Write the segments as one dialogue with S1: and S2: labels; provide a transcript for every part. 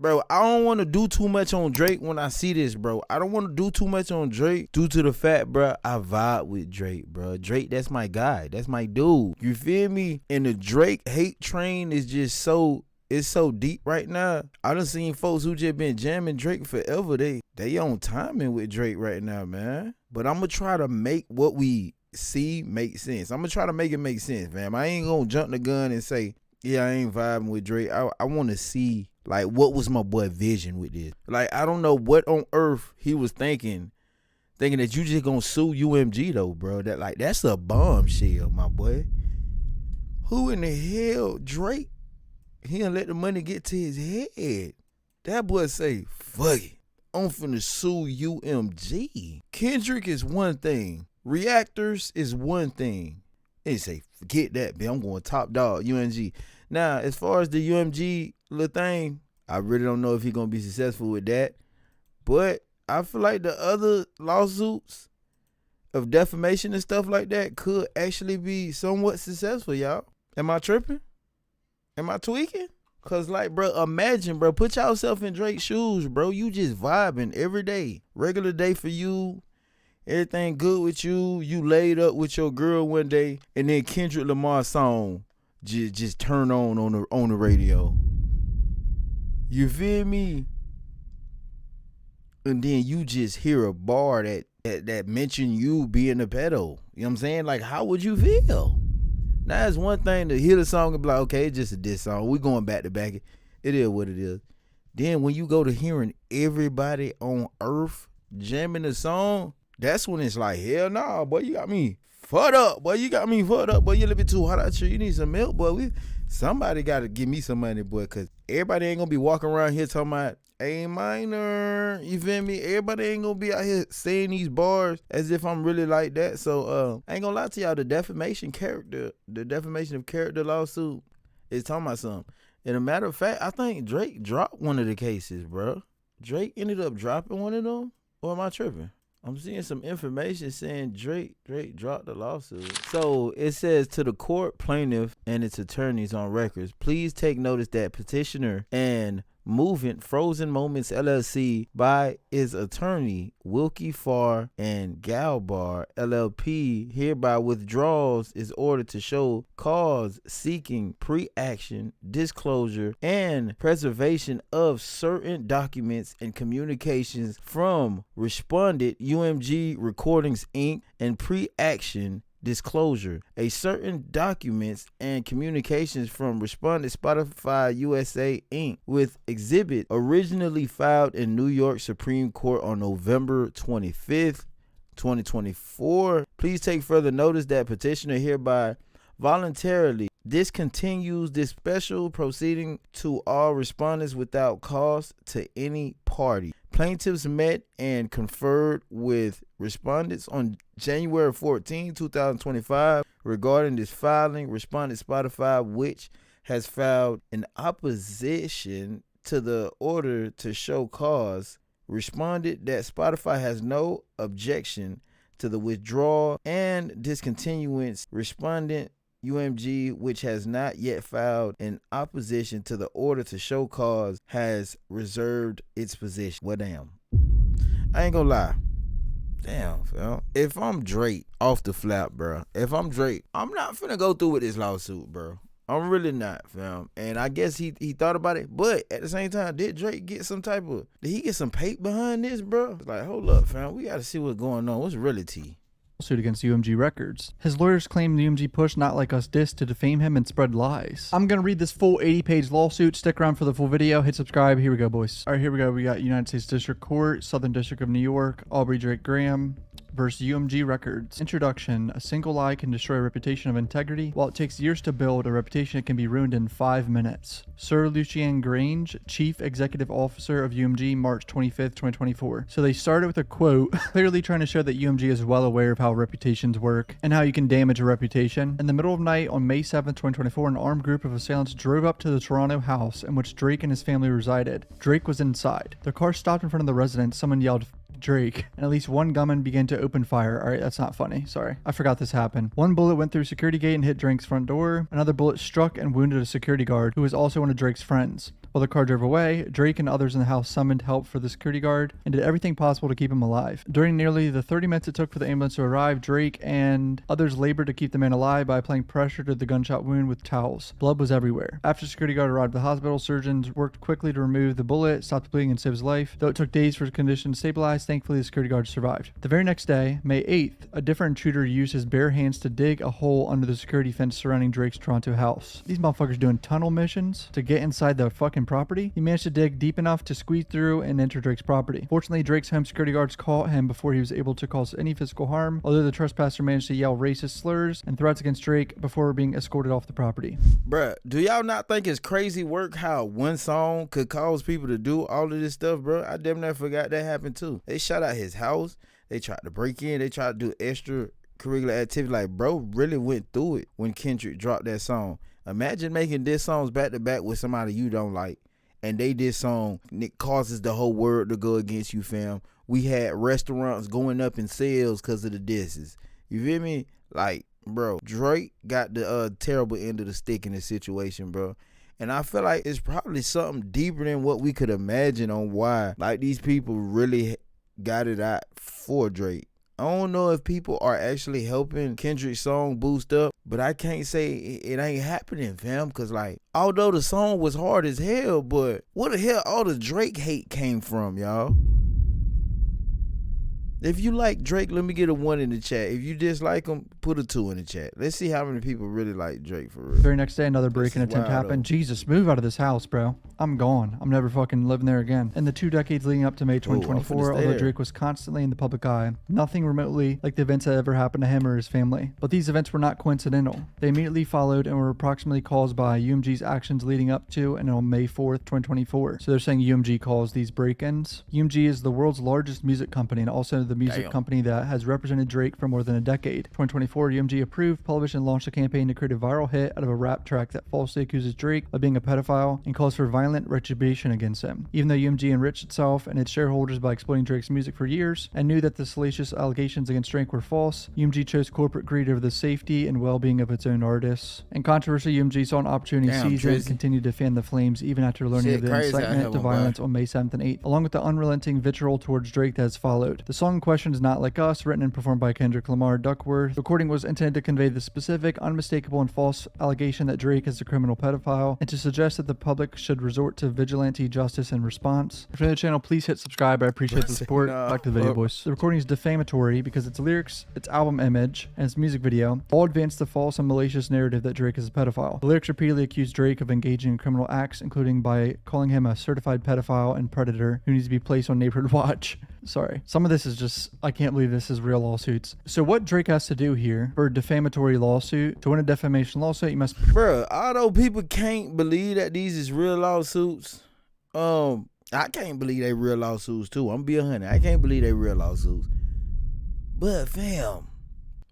S1: Bro, I don't want to do too much on Drake when I see this, bro. I don't want to do too much on Drake due to the fact, bro, I vibe with Drake, bro. Drake, that's my guy. That's my dude. You feel me? And the Drake hate train is just so, it's so deep right now. I done seen folks who just been jamming Drake forever. They on timing with Drake right now, man. But I'm going to try to make what we see make sense. I'm going to try to make it make sense, fam. I ain't going to jump the gun and say, yeah, I ain't vibing with Drake. I want to see, like, what was my boy vision with this? Like, I don't know what on earth he was thinking that you just gonna sue UMG though, bro. That's a bombshell, my boy. Who in the hell, Drake? He done let the money get to his head. That boy say, fuck it, I'm finna sue UMG. Kendrick is one thing. Reactors is one thing. They say, forget that, man. I'm going top dog, UMG. Now, as far as the UMG little thing, I really don't know if he's going to be successful with that. But I feel like the other lawsuits of defamation and stuff like that could actually be somewhat successful, y'all. Am I tripping? Am I tweaking? Because, like, bro, imagine, bro, put yourself in Drake's shoes, bro. You just vibing every day. Regular day for you. Everything good with you. You laid up with your girl one day, and then Kendrick Lamar song just turn on the radio. You feel me? And then you just hear a bar that mention you being a pedo. You know what I'm saying? Like, how would you feel? Now, it's one thing to hear the song and be like, okay, it's just a diss song. We going back to back. It is what it is. Then when you go to hearing everybody on earth jamming the song, that's when it's like, hell nah, boy, you got me fucked up. Boy, you got me fucked up. Boy, you a little bit too hot out here. You need some milk, boy. Somebody got to give me some money, boy, because everybody ain't going to be walking around here talking about A minor. You feel me? Everybody ain't going to be out here saying these bars as if I'm really like that. So, I ain't going to lie to y'all. The defamation of character lawsuit is talking about something. And a matter of fact, I think Drake dropped one of the cases, bro. Drake ended up dropping one of them? Or am I tripping? I'm seeing some information saying Drake dropped the lawsuit. So it says, to the court, plaintiff and its attorneys on records, please take notice that petitioner and movement Frozen Moments LLC by its attorney Wilkie Farr and Galbar LLP hereby withdraws its order to show cause seeking pre-action disclosure and preservation of certain documents and communications from respondent UMG Recordings Inc. and pre-action disclosure a certain documents and communications from respondent Spotify USA Inc. with exhibit originally filed in New York Supreme Court on November 25th 2024. Please take further notice that petitioner hereby voluntarily discontinues this special proceeding to all respondents without cost to any party. Plaintiffs met and conferred with respondents on January 14, 2025 regarding this filing. Respondent Spotify, which has filed an opposition to the order to show cause, responded that Spotify has no objection to the withdrawal and discontinuance. Respondent UMG, which has not yet filed an opposition to the order to show cause, has reserved its position. Well, damn. I ain't gonna lie. Damn, fam. If I'm Drake off the flap, bro. If I'm Drake, I'm not finna go through with this lawsuit, bro. I'm really not, fam. And I guess he thought about it. But at the same time, did Drake get did he get some paper behind this, bro? It's like, hold up, fam. We gotta see what's going on. What's really tea?
S2: Suit against UMG Records. His lawyers claim the UMG pushed Not Like Us disc to defame him and spread lies. I'm gonna read this full 80-page lawsuit. Stick around for the full video. Hit subscribe. Here we go, boys. All right, here we go. We got United States District Court, Southern District of New York, Aubrey Drake Graham versus UMG Records. Introduction. A single lie can destroy a reputation of integrity. While it takes years to build, a reputation can be ruined in 5 minutes. Sir Lucien Grange, Chief Executive Officer of UMG, March 25th, 2024. So they started with a quote, clearly trying to show that UMG is well aware of how reputations work and how you can damage a reputation. In the middle of night on May 7th, 2024, an armed group of assailants drove up to the Toronto house in which Drake and his family resided. Drake was inside. The car stopped in front of the residence. Someone yelled, Drake, and at least one gunman began to open fire. All right, that's not funny. Sorry. I forgot this happened. One bullet went through security gate and hit Drake's front door. Another bullet struck and wounded a security guard who was also one of Drake's friends. While the car drove away, Drake and others in the house summoned help for the security guard and did everything possible to keep him alive. During nearly the 30 minutes it took for the ambulance to arrive, Drake and others labored to keep the man alive by applying pressure to the gunshot wound with towels. Blood was everywhere. After the security guard arrived at the hospital, surgeons worked quickly to remove the bullet, stop the bleeding, and save his life. Though it took days for his condition to stabilize, thankfully the security guard survived. The very next day, May 8th, a different intruder used his bare hands to dig a hole under the security fence surrounding Drake's Toronto house. These motherfuckers doing tunnel missions to get inside the fucking property. He managed to dig deep enough to squeeze through and enter Drake's property. Fortunately, Drake's home security guards caught him before he was able to cause any physical harm, although the trespasser managed to yell racist slurs and threats against Drake before being escorted off the property.
S1: Bruh, do y'all not think it's crazy work how one song could cause people to do all of this stuff, bro? I damn near forgot that happened too. They shot out his house. They tried to break in. They tried to do extracurricular activity. Like, bro really went through it when Kendrick dropped that song. Imagine making diss songs back to back with somebody you don't like, and they diss song, and it causes the whole world to go against you, fam. We had restaurants going up in sales because of the disses. You feel me? Like, bro, Drake got the terrible end of the stick in this situation, bro. And I feel like it's probably something deeper than what we could imagine on why, like, these people really got it out for Drake. I don't know if people are actually helping Kendrick's song boost up, but I can't say it ain't happening, fam, because, like, although the song was hard as hell, but where the hell all the Drake hate came from, y'all? If you like Drake, let me get a 1 in the chat. If you dislike him, put a 2 in the chat. Let's see how many people really like Drake for real.
S2: The very next day, another break-in attempt happened. Jesus, move out of this house, bro. I'm gone. I'm never fucking living there again. In the 2 decades leading up to May 2024, although Drake was constantly in the public eye, nothing remotely like the events that ever happened to him or his family. But these events were not coincidental. They immediately followed and were approximately caused by UMG's actions leading up to and on May 4th, 2024. So they're saying UMG caused these break-ins. UMG is the world's largest music company and also the music company that has represented Drake for more than a decade. 2024, UMG approved, published, and launched a campaign to create a viral hit out of a rap track that falsely accuses Drake of being a pedophile and calls for violent retribution against him. Even though UMG enriched itself and its shareholders by exploiting Drake's music for years and knew that the salacious allegations against Drake were false, UMG chose corporate greed over the safety and well-being of its own artists. In controversy, UMG saw an opportunity to seize and continued to fan the flames even after learning of the incitement to violence on May 7th and 8th, along with the unrelenting vitriol towards Drake that has followed. The song in question is Not Like Us, written and performed by Kendrick Lamar Duckworth. The recording was intended to convey the specific, unmistakable, and false allegation that Drake is a criminal pedophile, and to suggest that the public should resort to vigilante justice in response. If you're new to the channel, please hit subscribe. I appreciate the support. Back to the video, boys. The recording is defamatory because its lyrics, its album image, and its music video all advance the false and malicious narrative that Drake is a pedophile. The lyrics repeatedly accuse Drake of engaging in criminal acts, including by calling him a certified pedophile and predator who needs to be placed on neighborhood watch. Sorry. Some of this is just, I can't believe this is real lawsuits. So what Drake has to do here for a defamatory lawsuit, to win a defamation lawsuit, you must...
S1: Bruh, although people can't believe that these is real lawsuits, I can't believe they real lawsuits too. I'm gonna be 100. I can't believe they real lawsuits. But fam,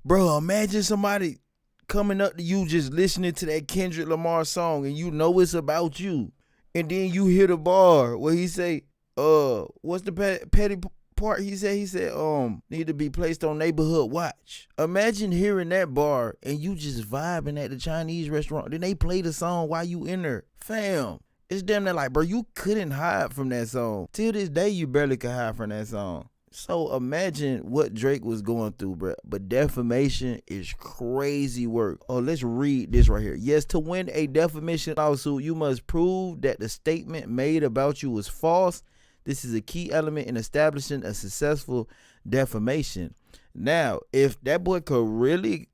S1: bro, imagine somebody coming up to you just listening to that Kendrick Lamar song and you know it's about you. And then you hear the bar where he say, what's the petty part he said need to be placed on neighborhood watch. Imagine hearing that bar and you just vibing at the Chinese restaurant, then they play the song while you in there. Fam, it's damn near like, bro, you couldn't hide from that song. Till this day you barely could hide from that song. So imagine what Drake was going through, bro. But defamation is crazy work. Oh, let's read this right here. Yes, to win a defamation lawsuit, you must prove that the statement made about you was false. This is a key element in establishing a successful defamation. Now, if that boy could really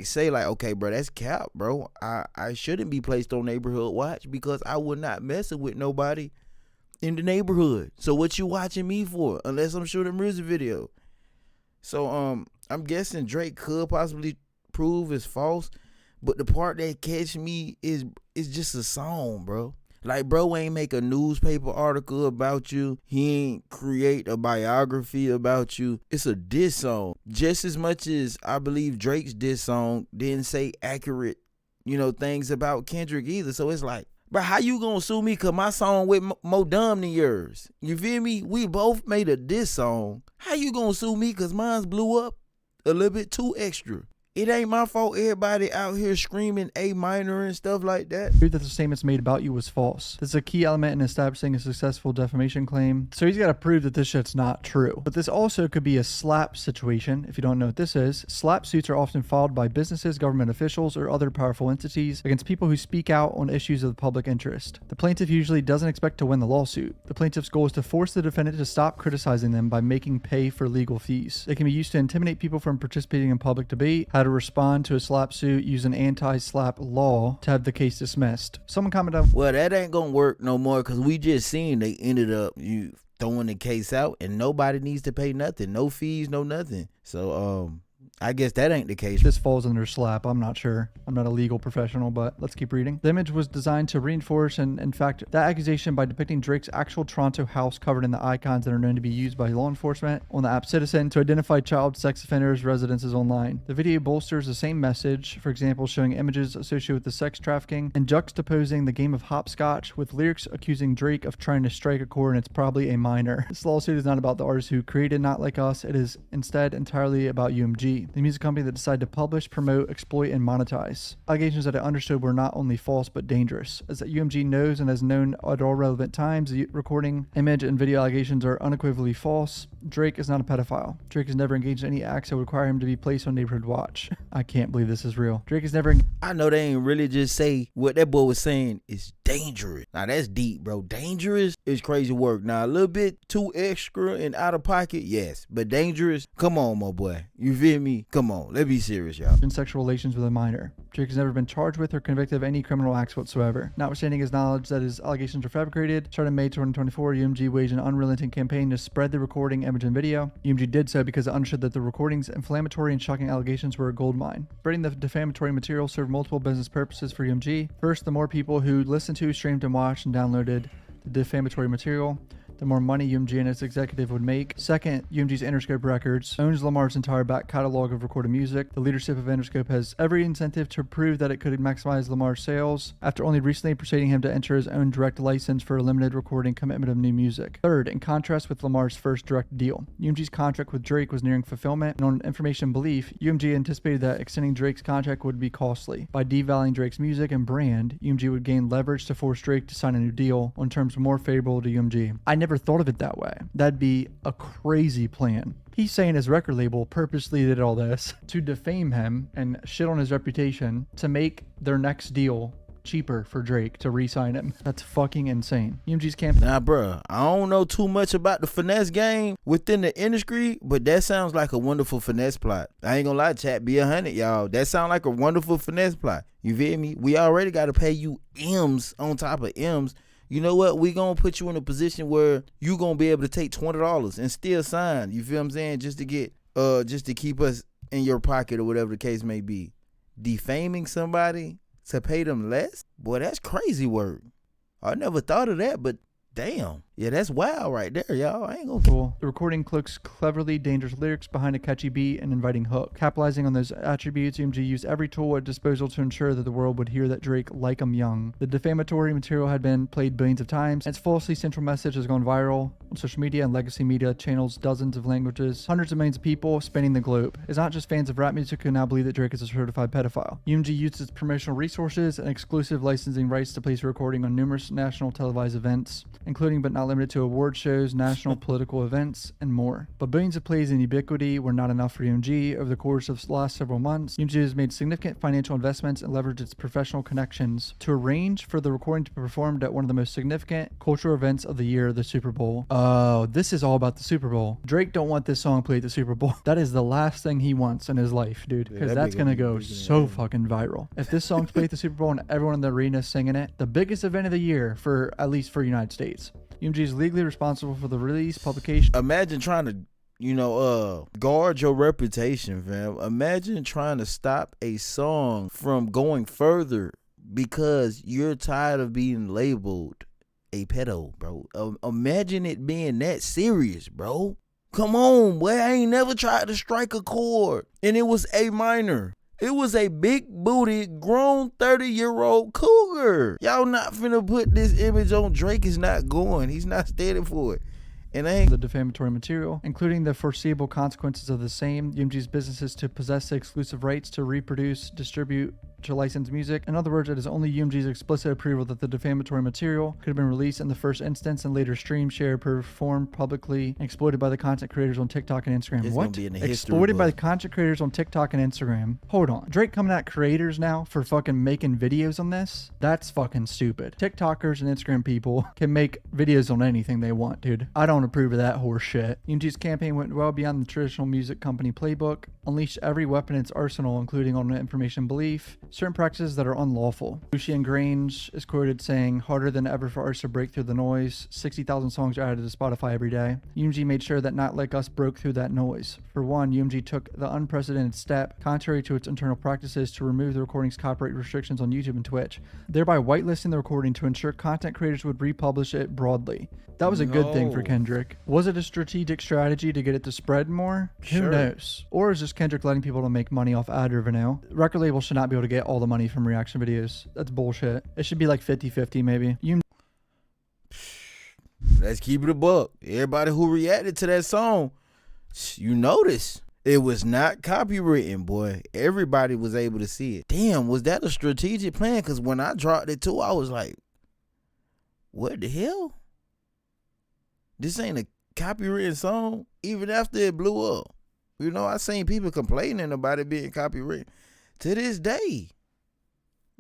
S1: say okay, bro, that's cap, bro. I shouldn't be placed on neighborhood watch because I would not messing with nobody in the neighborhood. So what you watching me for? Unless I'm shooting a music video. So I'm guessing Drake could possibly prove it's false, but the part that catch me is just a song, bro. Like, bro ain't make a newspaper article about you. He ain't create a biography about you. It's a diss song. Just as much as I believe Drake's diss song didn't say accurate, things about Kendrick either. So it's like, bro, how you gonna sue me cause my song with more dumb than yours? You feel me? We both made a diss song. How you gonna sue me cause mine's blew up a little bit too extra? It ain't my fault everybody out here screaming A minor and stuff like that.
S2: Prove that the statements made about you was false. This is a key element in establishing a successful defamation claim. So he's got to prove that this shit's not true. But this also could be a slap situation. If you don't know what this is, slap suits are often filed by businesses, government officials, or other powerful entities against people who speak out on issues of the public interest. The plaintiff usually doesn't expect to win the lawsuit. The plaintiff's goal is to force the defendant to stop criticizing them by making pay for legal fees. They can be used to intimidate people from participating in public debate, how to respond to a slap suit, use an anti-slap law to have the case dismissed. Someone commented,
S1: well, that ain't gonna work no more because we just seen they ended up throwing the case out and nobody needs to pay nothing, no fees, no nothing. So I guess that ain't the case.
S2: This falls under slap. I'm not sure. I'm not a legal professional, but let's keep reading. The image was designed to reinforce and, in fact, that accusation by depicting Drake's actual Toronto house covered in the icons that are known to be used by law enforcement on the app Citizen to identify child sex offenders' residences online. The video bolsters the same message, for example, showing images associated with the sex trafficking and juxtaposing the game of hopscotch with lyrics accusing Drake of trying to strike a chord, and it's probably a minor. This lawsuit is not about the artist who created Not Like Us. It is instead entirely about UMG, the music company that decided to publish, promote, exploit, and monetize. Allegations that it understood were not only false but dangerous, as that UMG knows and has known at all relevant times the recording, image, and video allegations are unequivocally false. Drake is not a pedophile. Drake has never engaged in any acts that would require him to be placed on neighborhood watch. I can't believe this is real. Drake has never...
S1: I know they ain't really just say what that boy was saying is dangerous. Now that's deep, bro. Dangerous is crazy work. Now a little bit too extra and out of pocket, yes. But dangerous, come on, my boy. You feel me? Come on, let's be serious, y'all.
S2: In sexual relations with a minor. Drake has never been charged with or convicted of any criminal acts whatsoever. Notwithstanding his knowledge that his allegations are fabricated, starting in May 2024, UMG waged an unrelenting campaign to spread the recording, image, and video. UMG did so because it understood that the recording's inflammatory and shocking allegations were a goldmine. Spreading the defamatory material served multiple business purposes for UMG. First, the more people who listened to, streamed, and watched and downloaded the defamatory material, the more money UMG and its executive would make. Second, UMG's Interscope Records owns Lamar's entire back catalog of recorded music. The leadership of Interscope has every incentive to prove that it could maximize Lamar's sales, after only recently persuading him to enter his own direct license for a limited recording commitment of new music. Third, in contrast with Lamar's first direct deal, UMG's contract with Drake was nearing fulfillment, and on information and belief, UMG anticipated that extending Drake's contract would be costly. By devaluing Drake's music and brand, UMG would gain leverage to force Drake to sign a new deal on terms more favorable to UMG. I never thought of it that way. That'd be a crazy plan. He's saying his record label purposely did all this to defame him and shit on his reputation to make their next deal cheaper for Drake to re-sign him. That's fucking insane. UMG's campaign.
S1: Nah, bruh, I don't know too much about the finesse game within the industry, but that sounds like a wonderful finesse plot. I ain't gonna lie, chat, be 100, y'all. That sound like a wonderful finesse plot. You feel me? We already gotta pay you M's on top of M's. You know what? We gonna put you in a position where you gonna be able to take $20 and still sign. You feel what I'm saying? Just to keep us in your pocket or whatever the case may be. Defaming somebody to pay them less? Boy, that's crazy work. I never thought of that, but damn. Yeah, that's wild right there, y'all. I ain't gonna...
S2: Cool. The recording cloaks cleverly dangerous lyrics behind a catchy beat and inviting hook. Capitalizing on those attributes, UMG used every tool at disposal to ensure that the world would hear that Drake like 'em young. The defamatory material had been played billions of times, and its falsely central message has gone viral on social media and legacy media channels, dozens of languages, hundreds of millions of people spanning the globe. It's not just fans of rap music who now believe that Drake is a certified pedophile. UMG used its promotional resources and exclusive licensing rights to place a recording on numerous national televised events, including but not limited to award shows, national political events, and more. But billions of plays and ubiquity were not enough for UMG. Over the course of the last several months, UMG has made significant financial investments and leveraged its professional connections to arrange for the recording to be performed at one of the most significant cultural events of the year, the Super Bowl. Oh, this is all about the Super Bowl. Drake don't want this song played at the Super Bowl. That is the last thing he wants in his life, dude, because that's gonna go so fucking viral. If this song's played at the Super Bowl and everyone in the arena is singing it, the biggest event of the year for at least for United States. UMG is legally responsible for the release, publication.
S1: Imagine trying to, guard your reputation, fam. Imagine trying to stop a song from going further because you're tired of being labeled a pedo, bro. Imagine it being that serious, bro. Come on, boy. I ain't never tried to strike a chord, and it was A minor. It was a big booty, grown 30-year-old cougar. Y'all not finna put this image on Drake. Is not going. He's not standing for it. And they ain't
S2: the defamatory material, including the foreseeable consequences of the same. UMG's business is to possess the exclusive rights to reproduce, distribute, to license music. In other words, it is only UMG's explicit approval that the defamatory material could have been released in the first instance and later streamed, shared, performed publicly, and exploited by the content creators on TikTok and Instagram.
S1: It's
S2: What?
S1: gonna be in the history
S2: Exploited by the
S1: book.
S2: content creators on TikTok and Instagram. Hold on. Drake coming at creators now for fucking making videos on this? That's fucking stupid. TikTokers and Instagram people can make videos on anything they want, dude. I don't approve of that horse shit. UMG's campaign went well beyond the traditional music company playbook, unleashed every weapon in its arsenal, including on information belief, certain practices that are unlawful. Lucian Grange is quoted saying, harder than ever for artists to break through the noise. 60,000 songs are added to Spotify every day. UMG made sure that not like us broke through that noise. For one, UMG took the unprecedented step, contrary to its internal practices, to remove the recording's copyright restrictions on YouTube and Twitch, thereby whitelisting the recording to ensure content creators would republish it broadly. That was a good thing for
S1: No.
S2: Kendrick. Was it a strategic strategy to get it to spread more?
S1: Sure.
S2: Who knows? Or is just Kendrick letting people to make money off ad revenue? Record labels should not be able to get all the money from reaction videos. That's bullshit. It should be like 50-50 maybe.
S1: Let's keep it a buck. Everybody who reacted to that song, you notice it was not copywritten, boy. Everybody was able to see it. Damn, was that a strategic plan? Because when I dropped it too, I was like, what the hell? This ain't a copywritten song, even after it blew up. You know, I seen people complaining about it being copywritten. To this day,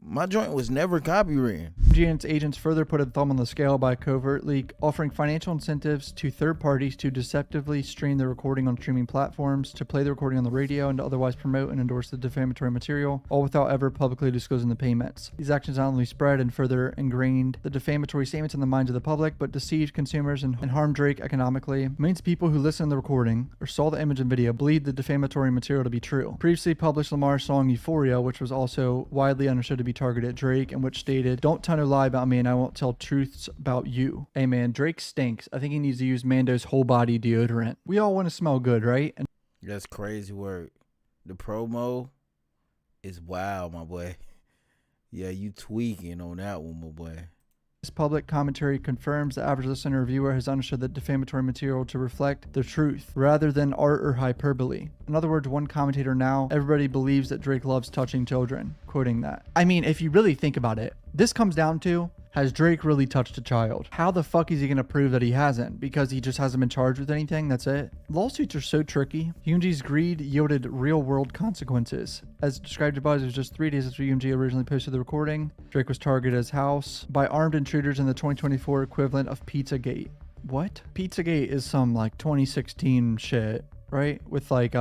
S1: my joint was never copywritten.
S2: UMG and its agents further put a thumb on the scale by covertly offering financial incentives to third parties to deceptively stream the recording on streaming platforms, to play the recording on the radio, and to otherwise promote and endorse the defamatory material, all without ever publicly disclosing the payments. These actions not only spread and further ingrained the defamatory statements in the minds of the public, but deceived consumers and harmed Drake economically. Means people who listened to the recording or saw the image and video believed the defamatory material to be true. Previously published Lamar's song Euphoria, which was also widely understood to be targeted at Drake, and which stated, "Don't tell no lie about me and I won't tell truths about you." Hey man, Drake stinks. I think he needs to use Mando's whole body deodorant. We all want to smell good, right? And
S1: That's crazy work. The promo is wild, my boy. Yeah, you tweaking on that one, my boy.
S2: this public commentary confirms the average listener or viewer has understood the defamatory material to reflect the truth rather than art or hyperbole. In other words, one commentator now, everybody believes that Drake loves touching children, quoting that. I mean, if you really think about it, this comes down to, has Drake really touched a child? How the fuck is he going to prove that he hasn't? Because he just hasn't been charged with anything? That's it? Lawsuits are so tricky. UMG's greed yielded real-world consequences. As described above, it was just 3 days after UMG originally posted the recording. Drake was targeted at his house by armed intruders in the 2024 equivalent of Pizzagate. What? Pizzagate is some like 2016 shit, right? With like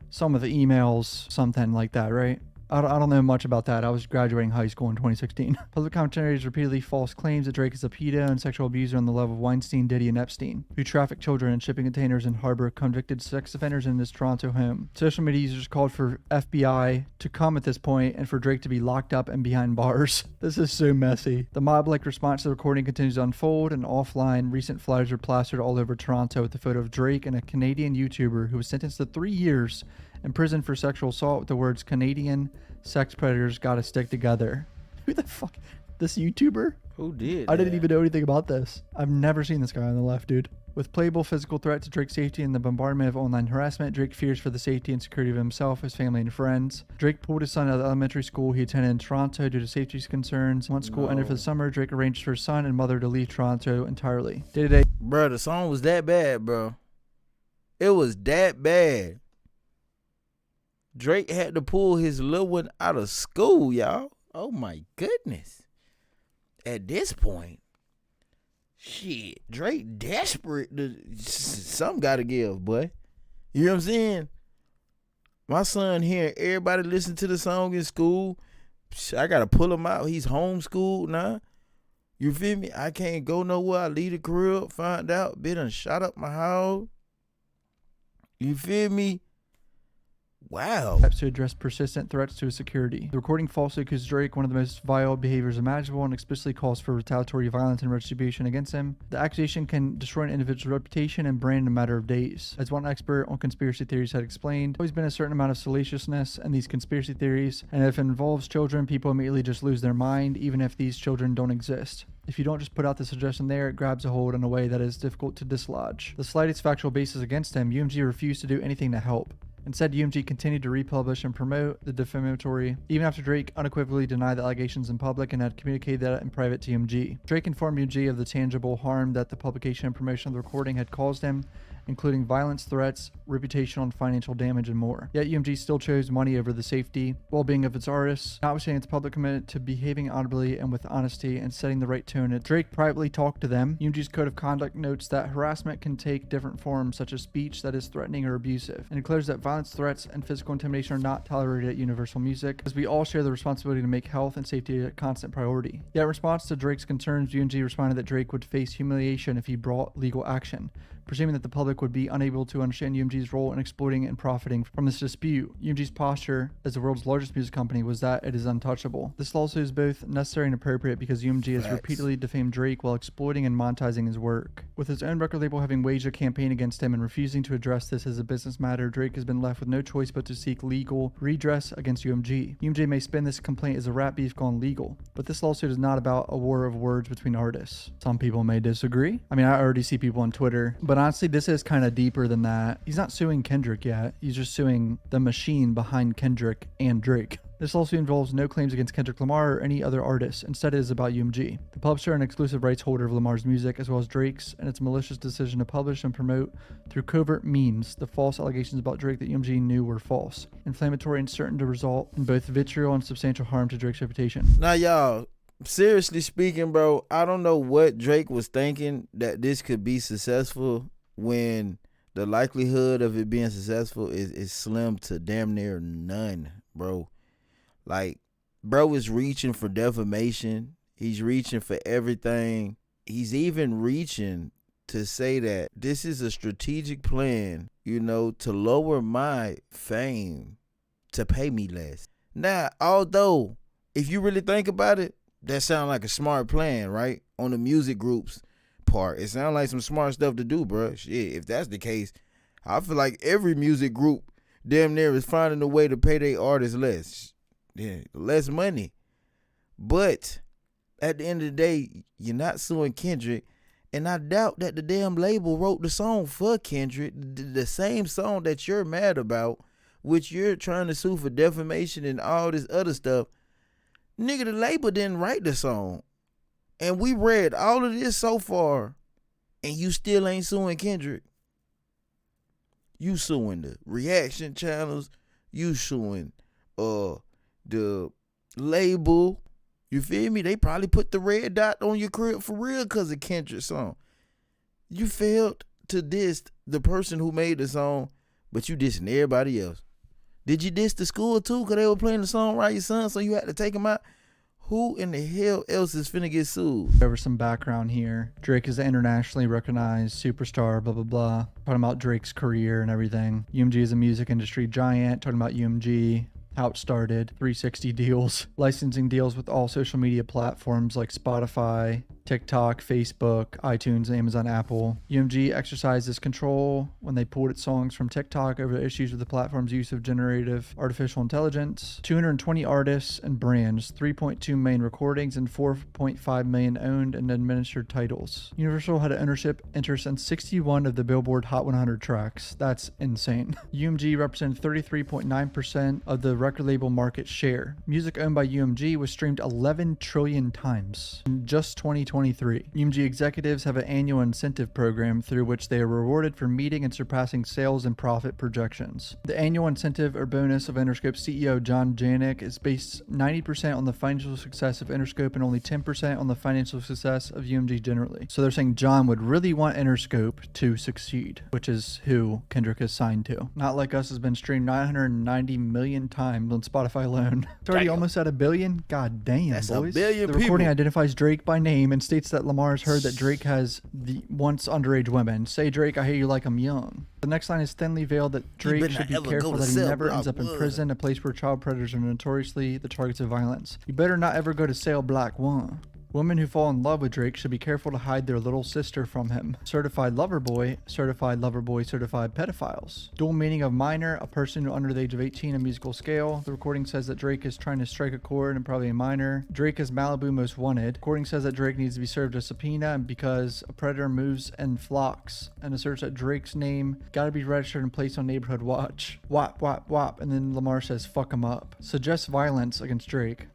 S2: some of the emails, something like that, right? I don't know much about that. I was graduating high school in 2016. Public commentaries repeatedly false claims that Drake is a pedo and sexual abuser on the level of Weinstein, Diddy, and Epstein, who traffic children in shipping containers and harbor convicted sex offenders in his Toronto home. Social media users called for FBI to come at this point and for Drake to be locked up and behind bars. This is so messy. The mob-like response to the recording continues to unfold, and offline, recent flyers are plastered all over Toronto with the photo of Drake and a Canadian YouTuber who was sentenced to 3 years in prison for sexual assault with the words, "Canadian sex predators gotta stick together." Who the fuck? This YouTuber?
S1: Who did?
S2: I didn't
S1: that?
S2: even know anything about this. I've never seen this guy on the left, dude. With playable physical threat to Drake's safety and the bombardment of online harassment, Drake fears for the safety and security of himself, his family, and friends. Drake pulled his son out of the elementary school he attended in Toronto due to safety concerns. Once school ended for the summer, Drake arranged for his son and mother to leave Toronto entirely. Day-to-day.
S1: Bro, the song was that bad, bro. It was that bad. Drake had to pull his little one out of school, y'all. Oh my goodness. At this point, shit, Drake desperate. Something gotta give, boy. You know what I'm saying? My son here, everybody listen to the song in school. I gotta pull him out. He's homeschooled now. You feel me? I can't go nowhere. I leave the crib, find out, been and shot up my house. You feel me? Wow.
S2: Steps to address persistent threats to his security. The recording falsely accuses Drake one of the most vile behaviors imaginable and explicitly calls for retaliatory violence and retribution against him. The accusation can destroy an individual's reputation and brand in a matter of days. As one expert on conspiracy theories had explained, there's always been a certain amount of salaciousness in these conspiracy theories, and if it involves children, people immediately just lose their mind, even if these children don't exist. If you don't just put out the suggestion there, it grabs a hold in a way that is difficult to dislodge. The slightest factual basis against him, UMG refused to do anything to help. Instead, UMG continued to republish and promote the defamatory, even after Drake unequivocally denied the allegations in public and had communicated that in private to UMG. Drake informed UMG of the tangible harm that the publication and promotion of the recording had caused him, including violence, threats, reputational and financial damage, and more. Yet UMG still chose money over the safety, well-being of its artists, notwithstanding its public commitment to behaving audibly and with honesty and setting the right tone. Drake privately talked to them. UMG's code of conduct notes that harassment can take different forms, such as speech that is threatening or abusive, and declares that violence, threats, and physical intimidation are not tolerated at Universal Music, as we all share the responsibility to make health and safety a constant priority. Yet in response to Drake's concerns, UMG responded that Drake would face humiliation if he brought legal action, presuming that the public would be unable to understand UMG's role in exploiting and profiting from this dispute. UMG's posture as the world's largest music company was that it is untouchable. This lawsuit is both necessary and appropriate because UMG has repeatedly defamed Drake while exploiting and monetizing his work. With his own record label having waged a campaign against him and refusing to address this as a business matter, Drake has been left with no choice but to seek legal redress against UMG. UMG may spin this complaint as a rap beef gone legal, but this lawsuit is not about a war of words between artists. Some people may disagree. I mean, I already see people on Twitter, but honestly, this is kind of deeper than that. He's not suing Kendrick yet. He's just suing the machine behind Kendrick and Drake. This lawsuit involves no claims against Kendrick Lamar or any other artist. Instead, it is about UMG, the publisher and exclusive rights holder of Lamar's music, as well as Drake's and its malicious decision to publish and promote through covert means the false allegations about Drake that UMG knew were false, inflammatory, and certain to result in both vitriol and substantial harm to Drake's reputation.
S1: Now, y'all, seriously speaking, bro, I don't know what Drake was thinking that this could be successful when the likelihood of it being successful is slim to damn near none, bro. Like, bro is reaching for defamation. He's reaching for everything. He's even reaching to say that this is a strategic plan, you know, to lower my fame, to pay me less. Now, although, if you really think about it, that sounds like a smart plan, right? On the music group's part. It sounds like some smart stuff to do, bro. Shit, if that's the case, I feel like every music group damn near is finding a way to pay their artists less. Yeah, less money. But at the end of the day, you're not suing Kendrick. And I doubt that the damn label wrote the song for Kendrick. The same song that you're mad about, which you're trying to sue for defamation and all this other stuff. Nigga, the label didn't write the song. And we read all of this so far, and you still ain't suing Kendrick. You suing the reaction channels. You suing the label. You feel me? They probably put the red dot on your crib for real because of Kendrick's song. You failed to diss the person who made the song, but you dissing everybody else. Did you diss the school too because they were playing the song Right Your Son, so you had to take them out? Who in the hell else is finna get sued?
S2: Over some background here. Drake is an internationally recognized superstar, blah, blah, blah. Talking about Drake's career and everything. UMG is a music industry giant. Talking about UMG, how it started, 360 deals, licensing deals with all social media platforms like Spotify, TikTok, Facebook, iTunes, Amazon, Apple. UMG exercised this control when they pulled its songs from TikTok over the issues with the platform's use of generative artificial intelligence. 220 artists and brands, 3.2 million recordings, and 4.5 million owned and administered titles. Universal had an ownership interest in 61 of the Billboard Hot 100 tracks. That's insane. UMG represented 33.9% of the record label market share. Music owned by UMG was streamed 11 trillion times in just 2023. UMG executives have an annual incentive program through which they are rewarded for meeting and surpassing sales and profit projections. The annual incentive or bonus of Interscope CEO John Janik is based 90% on the financial success of Interscope and only 10% on the financial success of UMG generally. So they're saying John would really want Interscope to succeed, which is who Kendrick is signed to. Not Like Us has been streamed 990 million times on Spotify alone. It's already almost at 1 billion. God damn,
S1: That's
S2: boys.
S1: 1 billion
S2: The
S1: people.
S2: recording identifies Drake by name and states that Lamar has heard that Drake has the once underage women. Say, Drake, I hear you like I'm young. The next line is thinly veiled that Drake should be careful that he never ends up in prison, a place where child predators are notoriously the targets of violence. You better not ever go to Sale Black One. Women who fall in love with Drake should be careful to hide their little sister from him. Certified lover boy, certified pedophiles. Dual meaning of minor, a person under the age of 18, a musical scale. The recording says that Drake is trying to strike a chord and probably a minor. Drake is Malibu most wanted. Recording says that Drake needs to be served a subpoena and because a predator moves in flocks, and asserts that Drake's name gotta be registered and placed on neighborhood watch. Wop, wop, wop, and then Lamar says fuck him up. Suggests violence against Drake.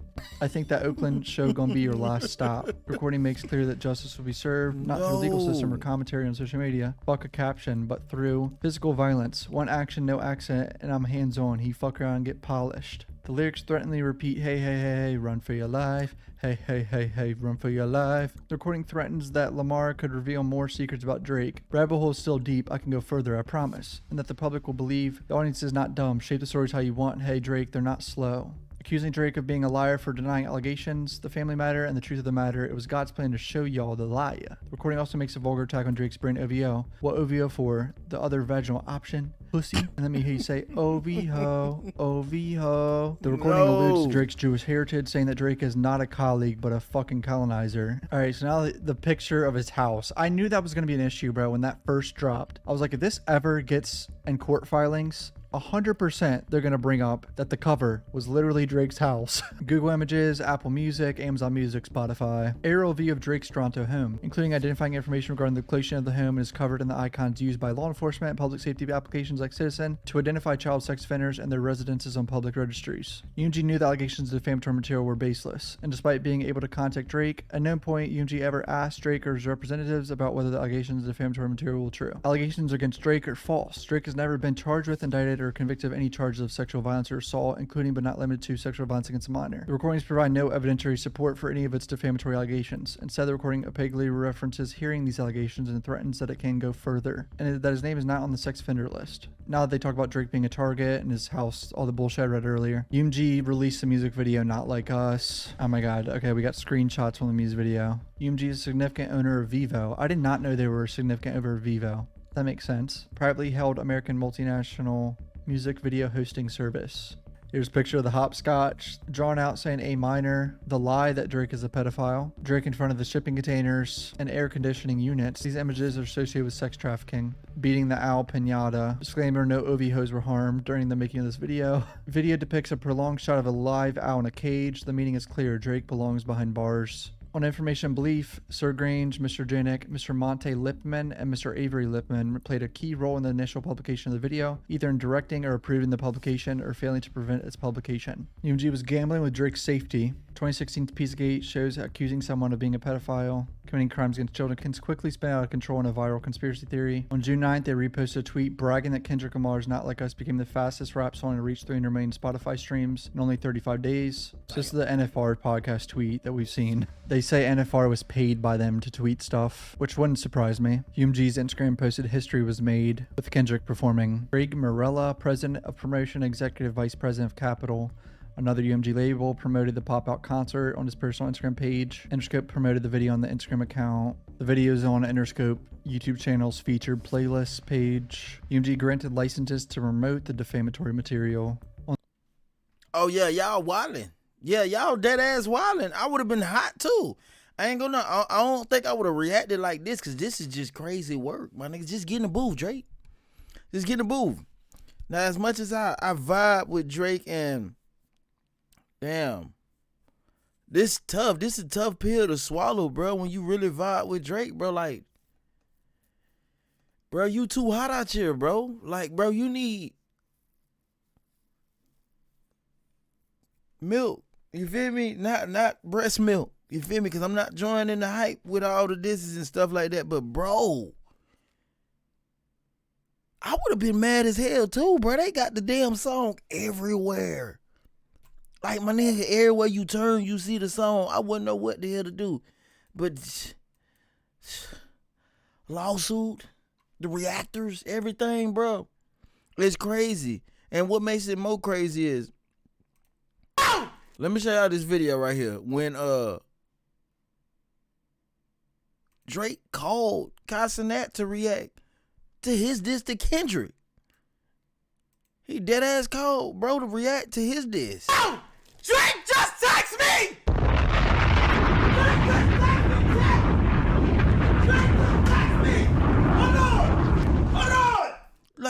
S2: I think that Oakland show gonna be your last stop. Recording makes clear that justice will be served, not through legal system or commentary on social media. Fuck a caption, but through physical violence. One action, no accident, and I'm hands on. He fuck around and get polished. The lyrics threateningly repeat, hey, hey, hey, hey, run for your life. Hey, hey, hey, hey, run for your life. The recording threatens that Lamar could reveal more secrets about Drake. Rabbit hole is still deep. I can go further, I promise. And that the public will believe the audience is not dumb. Shape the stories how you want. Hey, Drake, they're not slow. Accusing Drake of being a liar for denying allegations, the family matter, and the truth of the matter. It was God's plan to show y'all the liar. The recording also makes a vulgar attack on Drake's brain OVO. What OVO for? The other vaginal option? Pussy. And let me hear you say OVO, OVO. The recording alludes to Drake's Jewish heritage, saying that Drake is not a colleague, but a fucking colonizer. Alright, so now the picture of his house. I knew that was going to be an issue, bro, when that first dropped. I was like, if this ever gets in court filings, 100% they're going to bring up that the cover was literally Drake's house. Google Images, Apple Music, Amazon Music, Spotify. Aerial view of Drake's Toronto home, including identifying information regarding the location of the home, is covered in the icons used by law enforcement and public safety applications like Citizen to identify child sex offenders and their residences on public registries. UMG knew the allegations of defamatory material were baseless, and despite being able to contact Drake, at no point UMG ever asked Drake or his representatives about whether the allegations of defamatory material were true. Allegations against Drake are false. Drake has never been charged with, indicted, or convicted of any charges of sexual violence or assault, including but not limited to sexual violence against a minor. The recordings provide no evidentiary support for any of its defamatory allegations. Instead, the recording opaquely references hearing these allegations and threatens that it can go further, and that his name is not on the sex offender list. Now that they talk about Drake being a target and his house, all the bullshit I read earlier. UMG released a music video, Not Like Us. Oh my god. Okay, we got screenshots from the music video. UMG is a significant owner of Vivo. I did not know they were a significant owner of Vivo. That makes sense. Privately held American multinational music video hosting service. Here's a picture of the hopscotch, drawn out saying a minor, the lie that Drake is a pedophile, Drake in front of the shipping containers, and air conditioning units. These images are associated with sex trafficking, beating the owl pinata. Disclaimer, no OVHOs were harmed during the making of this video. Video depicts a prolonged shot of a live owl in a cage. The meaning is clear. Drake belongs behind bars. On information and belief, Sir Grange, Mr. Janik, Mr. Monte Lipman, and Mr. Avery Lipman played a key role in the initial publication of the video, either in directing or approving the publication or failing to prevent its publication. UMG was gambling with Drake's safety. 2016 Pizzagate shows accusing someone of being a pedophile, committing crimes against children can quickly spin out of control in a viral conspiracy theory. On June 9th, they reposted a tweet bragging that Kendrick Lamar's Not Like Us became the fastest rap song to reach 300 million Spotify streams in only 35 days. So this is the NFR podcast tweet that we've seen. They say NFR was paid by them to tweet stuff, which wouldn't surprise me. UMG's Instagram posted history was made with Kendrick performing. Greg Morella, President of Promotion, Executive Vice President of Capital, another UMG label, promoted the pop-out concert on his personal Instagram page. Interscope promoted the video on the Instagram account. The video is on Interscope YouTube channel's featured playlist page. UMG granted licenses to promote the defamatory material.
S1: Oh yeah, y'all wildin'. Yeah, y'all dead ass wildin'. I would have been hot too. I ain't gonna. I don't think I would have reacted like this because this is just crazy work, my nigga. Just get in the booth, Drake. Just get in the booth. Now, as much as I vibe with Drake and damn, this tough. This is a tough pill to swallow, bro. When you really vibe with Drake, bro, like, bro, you too hot out here, bro. Like, bro, you need milk. You feel me? Not breast milk. You feel me? Because I'm not joining the hype with all the disses and stuff like that. But, bro, I would have been mad as hell, too, bro. They got the damn song everywhere. Like, my nigga, everywhere you turn, you see the song. I wouldn't know what the hell to do. But lawsuit, the reactors, everything, bro. It's crazy. And what makes it more crazy is, let me show y'all this video right here. When Drake called Casanat to react to his diss to Kendrick. He dead ass called, bro, to react to his diss. Drake just text me!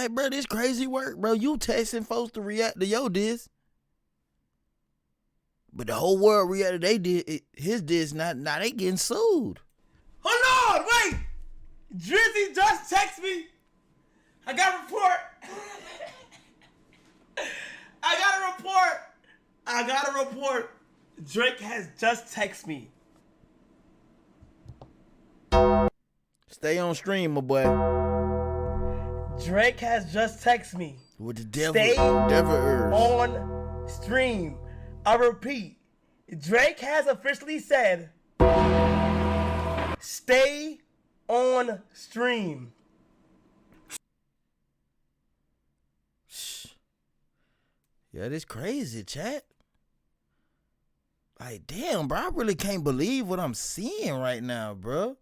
S1: like, bro, this crazy work, bro. You texting folks to react to your diss. But the whole world reacted his diss. Now they getting sued.
S3: Hold on, wait. Drizzy just text me. I got a report. I got a report. Drake has just texted me.
S1: Stay on stream, my boy.
S3: Drake has just texted me.
S1: With the devil,
S3: Stay
S1: urge.
S3: on stream. I repeat, Drake has officially said, stay on stream.
S1: Yeah, this crazy, chat. Like, damn, bro, I really can't believe what I'm seeing right now, bro.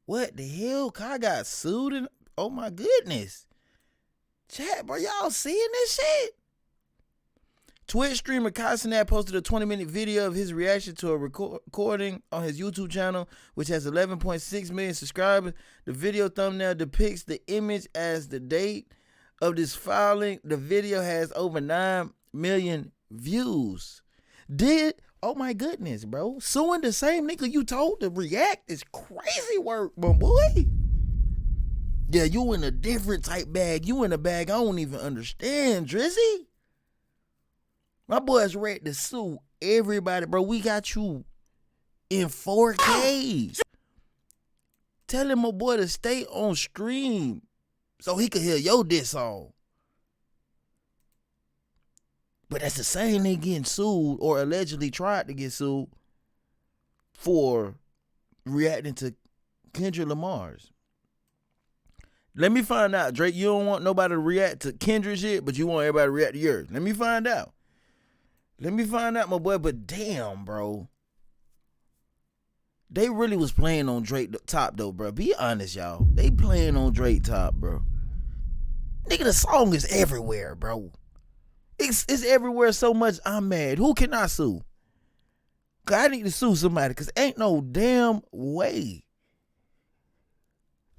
S1: What the hell? Kai got sued and oh my goodness. Chat, bro, y'all seeing this shit? Twitch streamer Kai Cenat posted a 20-minute video of his reaction to a recording on his YouTube channel, which has 11.6 million subscribers. The video thumbnail depicts the image as the date of this filing. The video has over 9 million views. Oh my goodness, bro. Suing the same nigga you told to react is crazy work, my boy. Yeah, you in a different type bag. You in a bag I don't even understand, Drizzy. My boy's ready to sue everybody, bro. We got you in 4K. Tell him, my boy, to stay on stream so he could hear your diss song. But that's the same nigga getting sued or allegedly tried to get sued for reacting to Kendrick Lamar's. Let me find out, Drake. You don't want nobody to react to Kendrick shit, but you want everybody to react to yours. Let me find out. Let me find out, my boy. But damn, bro. They really was playing on Drake top, though, bro. Be honest, y'all. They playing on Drake top, bro. Nigga, the song is everywhere, bro. It's everywhere so much I'm mad. Who can I sue? Cause I need to sue somebody because ain't no damn way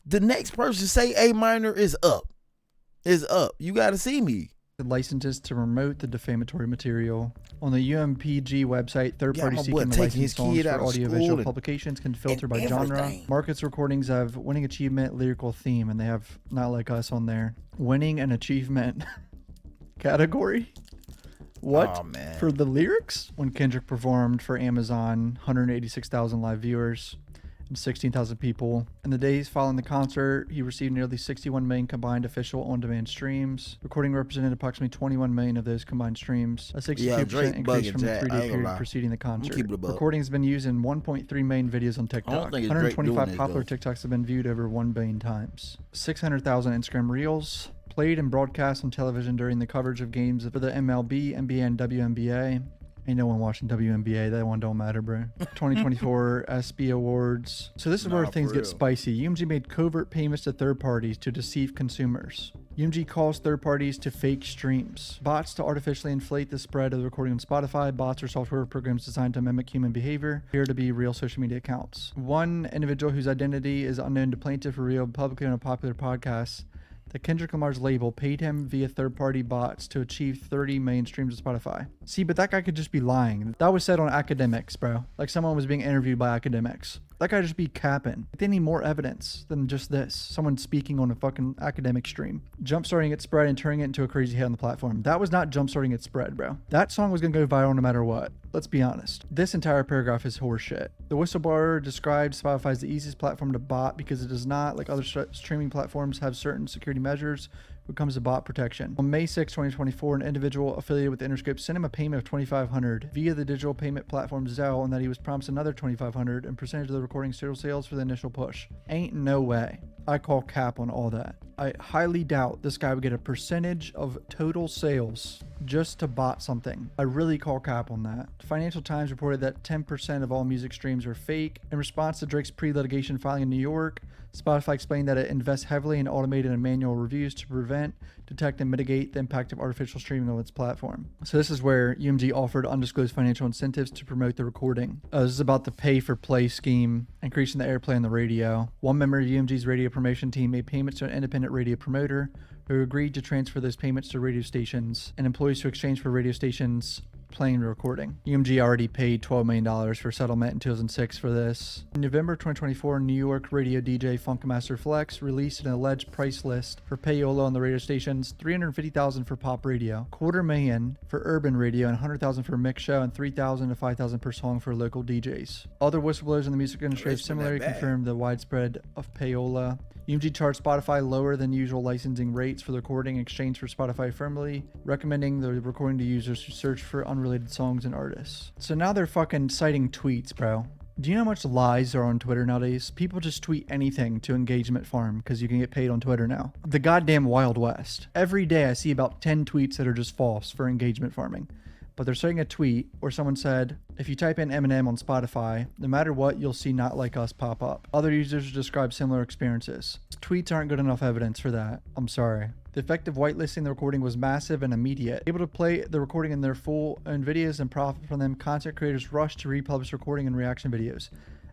S1: the next person say A minor is up. Is up. You got to see me.
S2: Licenses to promote the defamatory material. On the UMPG website, third parties seeking the license songs for audiovisual publications can filter by genre. Markets recordings have winning achievement, lyrical theme, and they have Not Like Us on there. Winning an achievement category? What?
S1: Oh, man.
S2: For the lyrics? When Kendrick performed for Amazon, 186,000 live viewers and 16,000 people. In the days following the concert, he received nearly 61 million combined official on-demand streams. Recording represented approximately 21 million of those combined streams, a 62% increase from the 3-day period preceding the concert. Recording has been used in 1.3 million videos on TikTok. 125 popular TikToks have been viewed over 1 billion times. 600,000 Instagram Reels. Played and broadcast on television during the coverage of games for the MLB, NBA, and WNBA. Ain't no one watching WNBA. That one don't matter, bro. 2024 SB Awards. So this is where things get spicy. UMG made covert payments to third parties to deceive consumers. UMG calls third parties to fake streams. Bots to artificially inflate the spread of the recording on Spotify. Bots are software programs designed to mimic human behavior, appear to be real social media accounts. One individual whose identity is unknown to plaintiff revealed publicly on a popular podcast that Kendrick Lamar's label paid him via third-party bots to achieve 30 million streams on Spotify. See, but that guy could just be lying. That was said on Academics, bro. Like someone was being interviewed by Academics. That guy just be capping. They need more evidence than just this. Someone speaking on a fucking academic stream. Jumpstarting its spread and turning it into a crazy hit on the platform. That was not jumpstarting its spread, bro. That song was gonna go viral no matter what. Let's be honest. This entire paragraph is horseshit. The whistleblower described Spotify as the easiest platform to bot because it does not, like other streaming platforms, have certain security measures when it comes to bot protection. On May 6, 2024, an individual affiliated with Interscope sent him a payment of $2,500 via the digital payment platform Zelle, and that he was promised another $2,500 and percentage of the recording's total sales for the initial push. Ain't no way. I call cap on all that. I highly doubt this guy would get a percentage of total sales just to bot something. I really call cap on that. Financial Times reported that 10% of all music streams are fake. In response to Drake's pre-litigation filing in New York, Spotify explained that it invests heavily in automated and manual reviews to prevent, detect, and mitigate the impact of artificial streaming on its platform. So this is where UMG offered undisclosed financial incentives to promote the recording. This is about the pay-for-play scheme, increasing the airplay on the radio. One member of UMG's radio promotion team made payments to an independent independent radio promoter who agreed to transfer those payments to radio stations and employees to exchange for radio stations playing the recording. UMG already paid $12 million for settlement in 2006 for this. In November 2024, New York radio DJ Funkmaster Flex released an alleged price list for payola on the radio stations: $350,000 for pop radio, $250,000 for urban radio, and $100,000 for mix show, and $3,000 to $5,000 per song for local DJs. Other whistleblowers in the music industry have similarly confirmed the widespread of payola. UMG charged Spotify lower than usual licensing rates for the recording in exchange for Spotify firmly recommending the recording to users who search for unrelated songs and artists. So now they're fucking citing tweets, bro. Do you know how much lies are on Twitter nowadays? People just tweet anything to engagement farm because you can get paid on Twitter now. The goddamn Wild West. Every day I see about 10 tweets that are just false for engagement farming. But they're citing a tweet where someone said, if you type in Eminem on Spotify, no matter what, you'll see Not Like Us pop up. Other users describe similar experiences. Tweets aren't good enough evidence for that. I'm sorry. The effect of whitelisting the recording was massive and immediate. Able to play the recording in their full own videos and profit from them, content creators rushed to republish recording and reaction videos.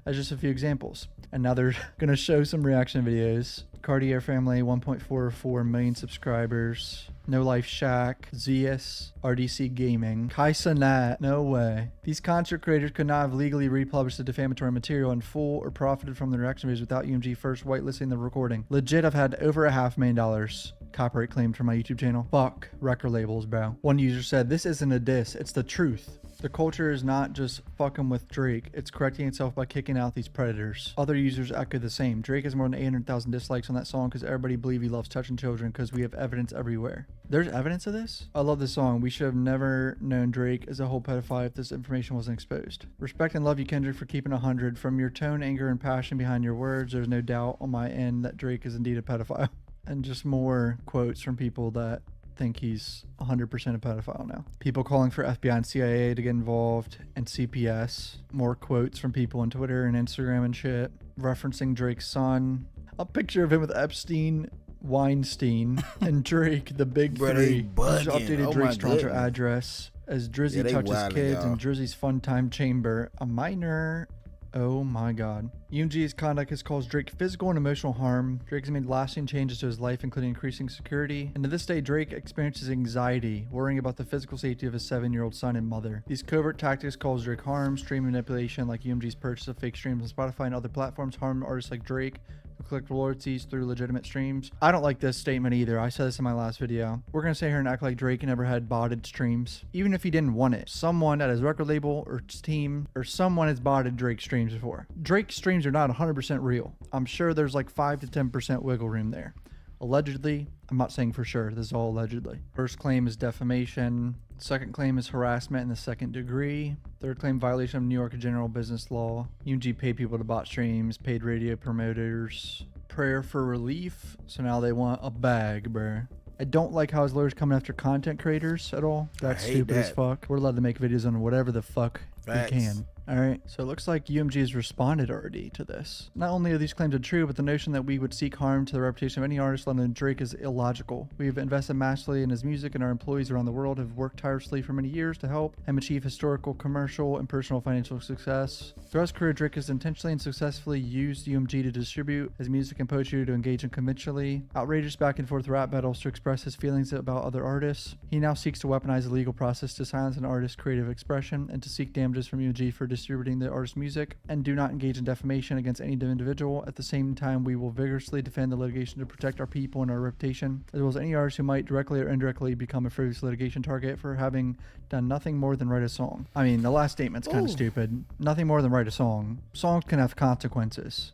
S2: As just a few examples. And now they're going to show some reaction videos. Cartier Family, 1.44 million subscribers. No Life Shack, Zeus, RDC Gaming, Kaisa Nat, no way. These content creators could not have legally republished the defamatory material in full or profited from the reaction videos without UMG first whitelisting the recording. Legit, I've had over $500,000 copyright claimed for my YouTube channel. Fuck record labels, bro. One user said, this isn't a diss, it's the truth. The culture is not just fucking with Drake, it's correcting itself by kicking out these predators. Other users echo the same. Drake has more than 800,000 dislikes on that song because everybody believes he loves touching children because we have evidence everywhere. There's evidence of this? I love this song. We should have never known Drake as a whole pedophile if this information wasn't exposed. Respect and love you, Kendrick, for keeping 100. From your tone, anger, and passion behind your words, there's no doubt on my end that Drake is indeed a pedophile. And just more quotes from people that think he's 100% a pedophile now. People calling for FBI and CIA to get involved, and CPS. More quotes from people on Twitter and Instagram and shit, referencing Drake's son. A picture of him with Epstein, Weinstein, and Drake, the big three. Just updated Drake's Toronto address as Drizzy touches kids in Drizzy's Fun Time Chamber. A minor. Oh my god. UMG's conduct has caused Drake physical and emotional harm. Drake has made lasting changes to his life, including increasing security. And to this day, Drake experiences anxiety, worrying about the physical safety of his 7-year-old son and mother. These covert tactics cause Drake harm. Stream manipulation, like UMG's purchase of fake streams on Spotify and other platforms, harm artists like Drake who collect royalties through legitimate streams. I don't like this statement either. I said this in my last video. We're gonna sit here and act like Drake never had botted streams. Even if he didn't want it. Someone at his record label or team or someone has botted Drake streams before. Drake streams are not 100% real. I'm sure there's like 5 to 10% wiggle room there. Allegedly, I'm not saying for sure, this is all allegedly. First claim is defamation. Second claim is harassment in the second degree. Third claim, violation of New York general business law. UMG paid people to bot streams, paid radio promoters. Prayer for relief. So now they want a bag, bruh. I don't like how his lawyer's coming after content creators at all. That's stupid as fuck. We're allowed to make videos on whatever the fuck we can. Alright, so it looks like UMG has responded already to this. Not only are these claims untrue, but the notion that we would seek harm to the reputation of any artist other than Drake is illogical. We've invested massively in his music, and our employees around the world have worked tirelessly for many years to help him achieve historical, commercial, and personal financial success. Throughout his career, Drake has intentionally and successfully used UMG to distribute his music and poetry, to engage in conventionally outrageous back and forth rap battles, to express his feelings about other artists. He now seeks to weaponize the legal process to silence an artist's creative expression and to seek damages from UMG for distributing the artist's music, and do not engage in defamation against any individual. At the same time, we will vigorously defend the litigation to protect our people and our reputation, as well as any artist who might directly or indirectly become a frivolous litigation target for having done nothing more than write a song. I mean, the last statement's kind of stupid. Nothing more than write a song. Songs can have consequences.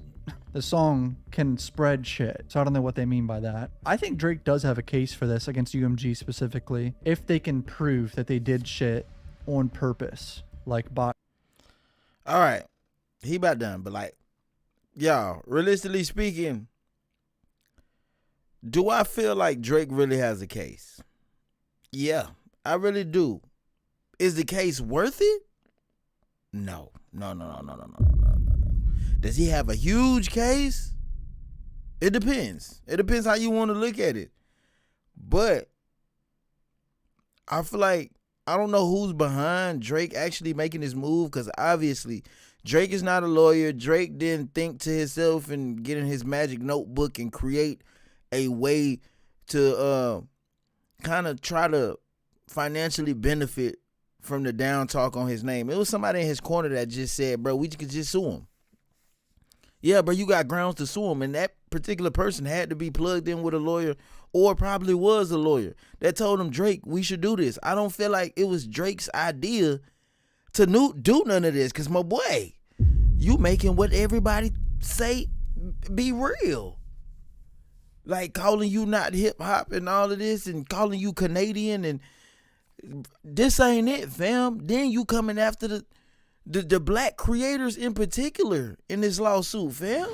S2: The song can spread shit. So I don't know what they mean by that. I think Drake does have a case for this against UMG specifically, if they can prove that they did shit on purpose, like bot.
S1: All right, he about done, but like, y'all, realistically speaking, do I feel like Drake really has a case? Yeah, I really do. Is the case worth it? No. Does he have a huge case? It depends. It depends how you want to look at it. But I feel like, I don't know who's behind Drake actually making this move, because obviously Drake is not a lawyer. Drake didn't think to himself and get in his magic notebook and create a way to kind of try to financially benefit from the down talk on his name. It was somebody in his corner that just said, bro, we could just sue him. Yeah, bro, you got grounds to sue him. And that particular person had to be plugged in with a lawyer, or probably was a lawyer that told him, Drake, we should do this. I don't feel like it was Drake's idea to do none of this, because my boy, you making what everybody say be real. Like calling you not hip hop and all of this, and calling you Canadian, and this ain't it, fam. Then you coming after the black creators in particular in this lawsuit, fam.